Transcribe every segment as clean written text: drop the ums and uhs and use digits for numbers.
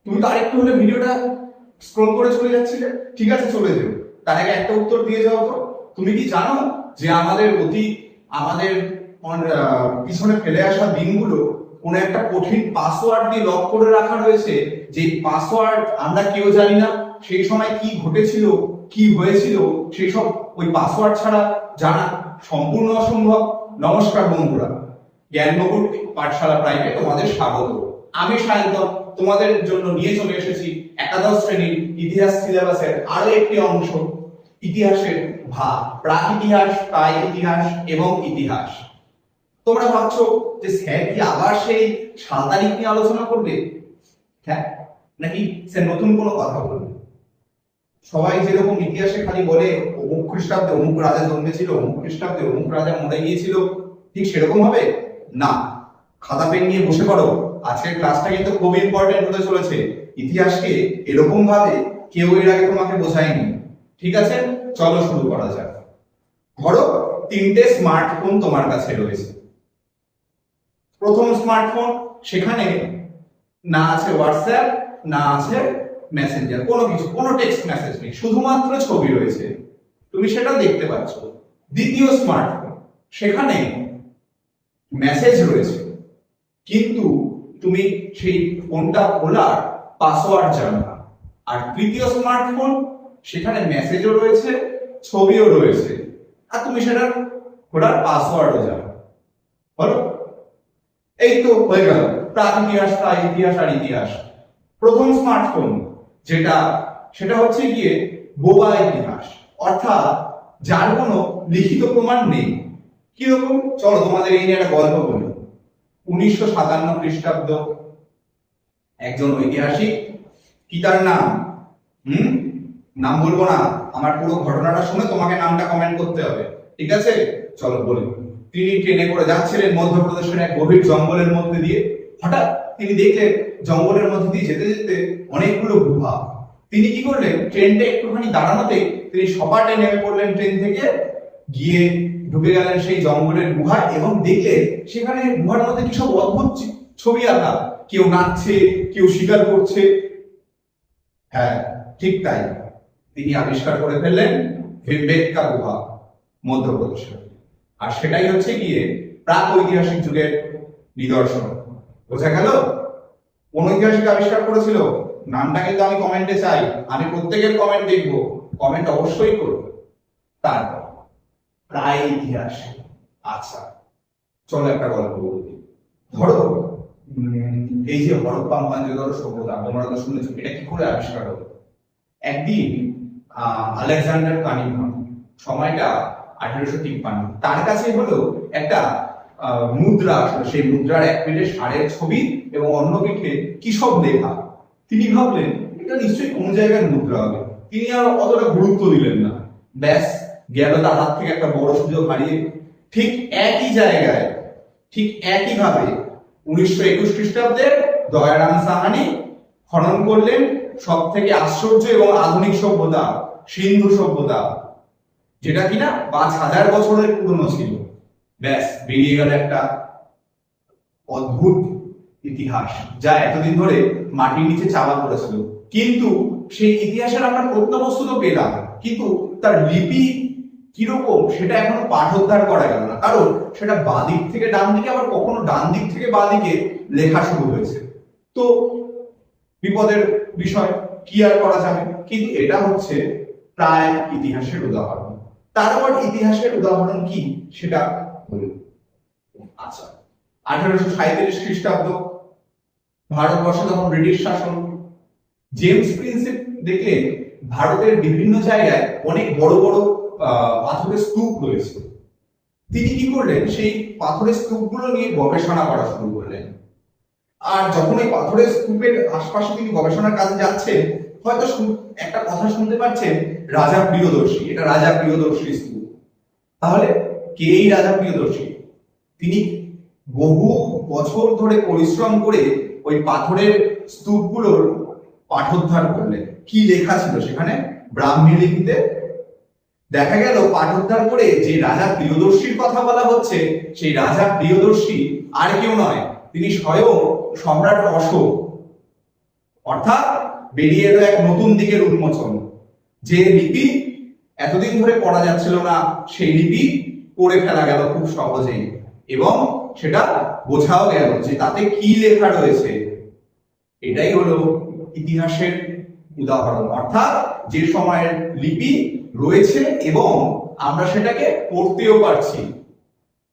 তুমি তো আরেকটু হলে ভিডিওটা স্ক্রল করে চলে যাচ্ছিলে। ঠিক আছে, চলে যাও, তার আগে একটা উত্তর দিয়ে যাও তো। তুমি কি জানো যে আমাদের পিছনে ফেলে আসা দিনগুলো কোন একটা কঠিন পাসওয়ার্ড দিয়ে লক করে রাখা রয়েছে, যে পাসওয়ার্ড আমরা কেউ জানি না, সেই সময় কি ঘটেছিল, কি হয়েছিল, সেই সব ওই পাসওয়ার্ড ছাড়া জানা সম্পূর্ণ অসম্ভব। নমস্কার বন্ধুরা, জ্ঞাননগর পাঠশালা প্রাইভেট তোমাদের স্বাগত। আমি সায়ন্তন তোমাদের জন্য নিয়ে চলে এসেছি একাদশ শ্রেণীর ইতিহাস সিলেবাসের আরো একটি অংশ, ইতিহাসের ভাগ, প্রাক ইতিহাস, প্রাক ইতিহাস এবং ইতিহাস। তোমরা ভাবছো যে স্যার কি আবার সেই সাল তারিখ নিয়ে আলোচনা করবে, হ্যাঁ, নাকি স্যার নতুন কোনো কথা বলবে? সবাই যেরকম ইতিহাসে খালি বলে অমুক খ্রিস্টাব্দে অমুক রাজা জন্মেছিল, অমুক খ্রিস্টাব্দে অমুক রাজা মরে গিয়েছিল, ঠিক সেরকম হবে না। খাতা পেন নিয়ে বসে পড়ো, আজকের ক্লাসটা কিন্তু খুব ইম্পর্টেন্ট হতে চলেছে। ইতিহাসকে এরকম ভাবে কেউ এর আগে তোমাকে বোঝায়নি। ঠিক আছে, চলো শুরু করা যাক। ধরো তিনটে স্মার্টফোন তোমার কাছে রয়েছে। প্রথম স্মার্টফোন, সেখানে না আছে হোয়াটসঅ্যাপ, না আছে মেসেঞ্জার, কোনো কিছু, কোনো টেক্সট মেসেজ নেই, শুধুমাত্র ছবি রয়েছে, তুমি সেটা দেখতে পাচ্ছ। দ্বিতীয় স্মার্টফোন, সেখানে মেসেজ রয়েছে, কিন্তু তুমি সেই ফোনটা খোলার পাসওয়ার্ড জানো না। আর তৃতীয় স্মার্টফোন, সেখানে মেসেজও রয়েছে, ছবিও রয়েছে, আর তুমি সেটা খোলার পাসওয়ার্ডও জানো। বলো, এই তো হয়ে গেল প্রাক ইতিহাস, প্রাক ইতিহাস আর ইতিহাস। প্রথম স্মার্টফোন সেটা হচ্ছে গিয়ে বোবা ইতিহাস, অর্থাৎ যার কোনো লিখিত প্রমাণ নেই। কিরকম, চলো তোমাদের এই নিয়ে একটা গল্প বলি। 1957 খ্রিস্টাব্দ, একজন ঐতিহাসিক, কি তার নাম? নাম বলবো না, আমার পুরো ঘটনাটা শুনে তোমাকে নামটা কমেন্ট করতে হবে, ঠিক আছে? চলো বলি। তিনি ট্রেনে করে যাচ্ছিলেন মধ্যপ্রদেশের এক গভীর জঙ্গলের মধ্যে দিয়ে। হঠাৎ তিনি দেখলেন জঙ্গলের মধ্যে দিয়ে যেতে যেতে অনেকগুলো গুহা। তিনি কি করলেন, ট্রেনটা একটুখানি দাঁড়ানোতে তিনি সপাটে নেমে পড়লেন ট্রেন থেকে, গিয়ে ঢুকে গেলেন সেই জঙ্গলের গুহায় এবং দেখলেন সেখানে গুহার মধ্যে কি সব অদ্ভুত ছবি আঁকা, কেউ নাচছে, কেউ শিকার করছে। হ্যাঁ, ঠিক তাই, তিনি আবিষ্কার করে ফেললেন ভীমবেটকা গুহা মধ্যপ্রদেশে। আর সেটাই হচ্ছে গিয়ে প্রাক ঐতিহাসিক যুগের নিদর্শন। বোঝা গেল কোন ঐতিহাসিক আবিষ্কার করেছিল? নামটা কিন্তু আমি কমেন্টে চাই, আমি প্রত্যেকের কমেন্ট দেখবো, কমেন্ট অবশ্যই করবো। তারপর প্রাক ইতিহাস। আচ্ছা, চলো একটা গল্প বলি। ধরো এই যে হরপ্পা মহেঞ্জোদারো সভ্যতা, তোমরা তো শুনেছো, এটা কি করে আবিষ্কার হলো? একদিন আলেকজান্ডার কানিংহাম, সময়টা 1853, তার কাছে হলো একটা মুদ্রা আসলো। সেই মুদ্রার এক পিঠে ষাঁড়ের ছবি এবং অন্য পিঠে কি সব লেখা। তিনি ভাবলেন এটা নিশ্চয়ই কোন জায়গার মুদ্রা হবে। তিনি আর অতটা গুরুত্ব দিলেন না, ব্যাস গেল তার হাত থেকে একটা বড় সুযোগ হারিয়ে। ঠিক একই জায়গায়, ঠিক একই ভাবে 1921 খ্রিস্টাব্দে দয়ারাম সাহানি খনন করলেন সব থেকে আশ্চর্য এবং আধুনিক সভ্যতা, সিন্ধু সভ্যতা, যেটা কিনা 5000 বছরের পুরনো ছিল। ব্যাস বেরিয়ে গেল একটা অদ্ভুত ইতিহাস, যা এতদিন ধরে মাটির নিচে চাপা পড়েছিল। কিন্তু সেই ইতিহাসের আমরা প্রত্নবস্তু তো পেলাম, কিন্তু তার লিপি কিরকম সেটা এখনো পাঠোদ্ধার করা গেল না, কারণ সেটা বাঁ দিক থেকে ডান দিকে, আবার কখনো ডান দিক থেকে বাঁ দিকে লেখা শুরু হয়েছে। তো বিপদের বিষয়, কি আর করা যাবে। কিন্তু এটা হচ্ছে প্রায় ইতিহাসের উদাহরণ। তারপর ইতিহাসের উদাহরণ কি সেটা বলি। আচ্ছা, 1837 খ্রিস্টাব্দ, ভারতবর্ষে তখন ব্রিটিশ শাসন। জেমস প্রিন্সেপ দেখলেন ভারতের বিভিন্ন জায়গায় অনেক বড় বড় পাথরের স্তূপ রয়েছে। তিনি কি করলেন, সেই পাথরের স্তূপগুলো নিয়ে গবেষণা করা শুরু করলেন। আর যখন এই পাথরের স্তূপের আশপাশে তিনি গবেষণার কাজে যাচ্ছেন, হয়তো একটা কথা শুনতে পাচ্ছেন, রাজা প্রিয়দর্শী, এটা রাজা প্রিয়দর্শী স্তূপ। তাহলে কে এই রাজা প্রিয়দর্শী? তিনি বহু বছর ধরে পরিশ্রম করে ওই পাথরের স্তূপগুলোর পাঠোদ্ধার করলেন। কি লেখা ছিল সেখানে? ব্রাহ্মী লিপিতে। দেখা গেল পাঠোদ্ধার করে যে রাজা প্রিয়দর্শীর কথা বলা হচ্ছে, সেই রাজা প্রিয়দর্শী আর কেউ নয়, তিনি স্বয়ং সম্রাট অশোক। অর্থাৎ বেরিয়ে এলো এক নতুন দিকের উন্মোচন। যে লিপি এতদিন ধরে পড়া যাচ্ছিল না, সেই লিপি পড়ে ফেলা গেল খুব সহজেই, এবং সেটা বোঝাও গেল যে তাতে কি লেখা রয়েছে। এটাই হলো ইতিহাসের উদাহরণ, অর্থাৎ যে সময়ের লিপি রয়েছে এবং আমরা সেটাকে পড়তেও পারছি।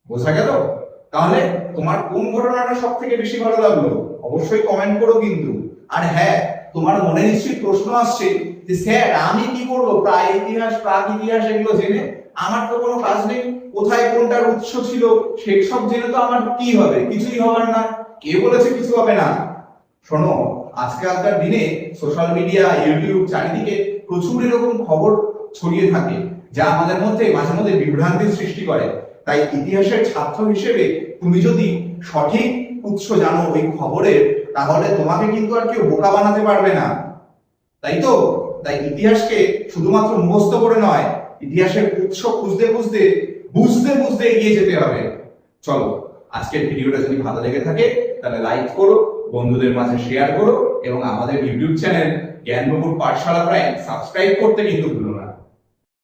বোঝা গেল? তাহলে তোমার কোন ঘটনাটা সব থেকে বেশি ভালো লাগলো অবশ্যই কমেন্ট করো কিন্তু। আর হ্যাঁ, তোমার মনে নিশ্চয়ই প্রশ্ন আসছে যে স্যার আমি কি করবো প্রাক ইতিহাস এগুলো জেনে? আমার তো কোনো কাজ নেই, কোথায় কোনটার উৎস ছিল সেই সব জেনে তো আমার কি হবে? কিছুই হবার না। কে বলেছে কিছু হবে না? শোনো, আজকালকার দিনে সোশ্যাল মিডিয়া, ইউটিউব, চারিদিকে প্রচুর এরকম খবর ছড়িয়ে থাকে যা আমাদের মধ্যে মাঝে মধ্যে বিভ্রান্তির সৃষ্টি করে। তাই ইতিহাসের ছাত্র হিসেবে তুমি যদি সঠিক উৎস জানো ওই খবরের, তাহলে তোমাকে কিন্তু আর কেউ বোকা বানাতে পারবে না। তাই তো? তাই ইতিহাসকে শুধুমাত্র মুখস্থ করে নয়, ইতিহাসের উৎস খুঁজতে খুঁজতে, বুঝতে বুঝতে এগিয়ে যেতে হবে। চলো, আজকের ভিডিওটা যদি ভালো লেগে থাকে তাহলে লাইক করো, বন্ধুদের মাঝে শেয়ার করো, এবং আমাদের ইউটিউব চ্যানেল জ্ঞানবকুর পাঠশালা প্রাইম সাবস্ক্রাইব করতে কিন্তু ভুলো না।